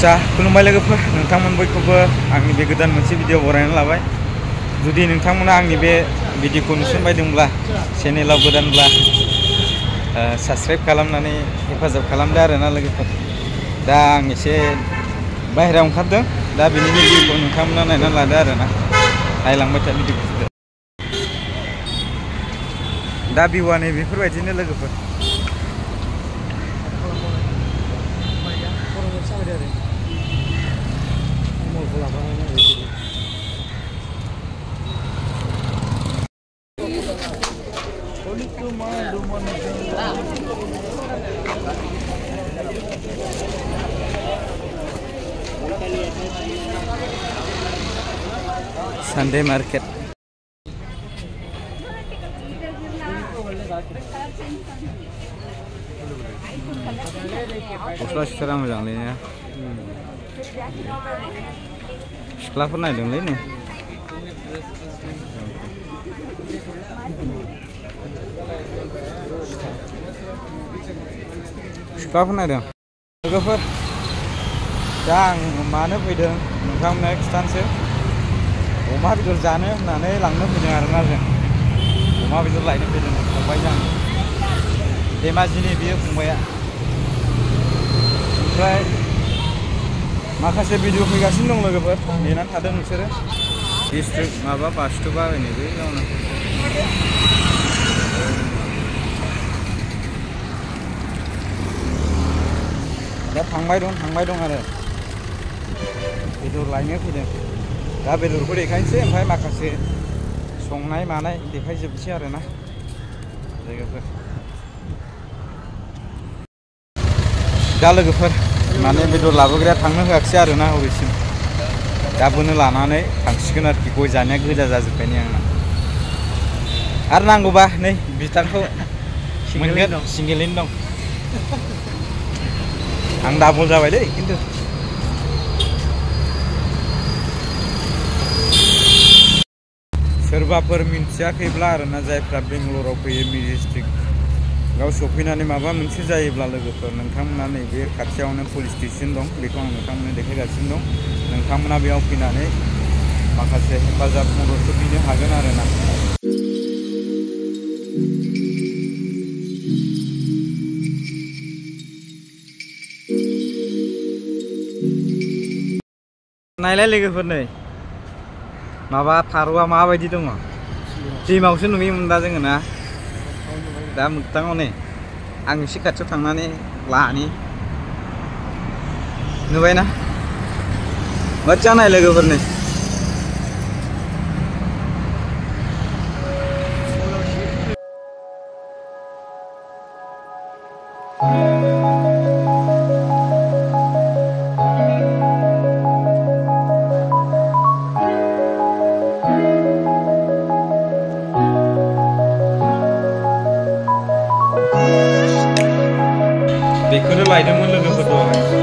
आच्छा खुलुमबाय लोगोफोर नोंथांमोन बयखौबो आंनि बे गोदान मोनसे भिडिअ बरायनानै लाबाय जुदि नोंथांमोना आंनि बे भिडिअखौ नुसनबायदोंब्ला चेनेलाव गोदानब्ला साबस्क्राइब खालामनानै हेफाजाब खालामदो आरोना लोगोफोर दा आं एसे बाहेरायाव ओंखारदों दा बेनि भिडिअखौ नोंथांमोना नायनानै लादो आरोना नायलांबाय था भिडिअखौ दा भिउआ नै बेफोरबायदिनो लोगोफोर Sunday market. Gosla sekarang moजां लै सिख्लाफोर नायदोंलै नै सिख्लाफोर नायदों लोगोफोर दा आं मानो फैदों नोंथांमोननो खिथानोसै अमा बेदर जानो होननानै लांनो फैदों आरोना जों अमा बेदर लायनो फैदों फंबायजों धेमाजिनि बियो फंबाया ओमफ्राय माखासे भिडिअ फैगासिनो दं लोगोफोर नेनानै थादों नोंसोरो डिस्ट्रिक्ट माबा बास्तुबा होनो बे गावनो दा थांबाय दं आरो बेदर लायनो फैदों दा बेदरखौ देखायनोसै ओमफ्राय माखासे संनाय मानाय देखायजोबनोसै आरोना लोगोफोर दा लोगोफोर माने बेदर लाबोग्राया थांनो होआखिसै आरोना हरैसिम गाबोनो लानानै थांसिगोन आरोखि गय जानाया गोजा जाजोब्बाय नै आंना आरो नांगौबा नै बिथांखौ मोनगोन सिंगेलैनो दं आं डाबल जाबाय दै खिन्थु सोरबाफोर मिन्थियाखैब्ला आरोना जायफ्रा बेंगलराव फैयो मेजेस्टिकआव सफैनानै माबा मोनसे जायोब्ला लोगोफोर नोंथांमोना नैबे खाथियावनो पुलिस स्टेसन दं बेखौ आं नोंथांमोननो देखायगासिनो दं नोंथांमोना बेयाव फैनानै माखासे हेफाजाब मददखौ बिनो हागोन आरोना नायलाय लोगोफोर नै माबा फारौआ माबायदि दङ दैमायावसो नुयोमोन दा जोङो ना दा मोगथाङाव नै आं एसे खाथियाव थांनानै लानि नुबायना मोजां नाय लोगोफोर नै बेखौनो लायदोंमोन लोगोफोर दं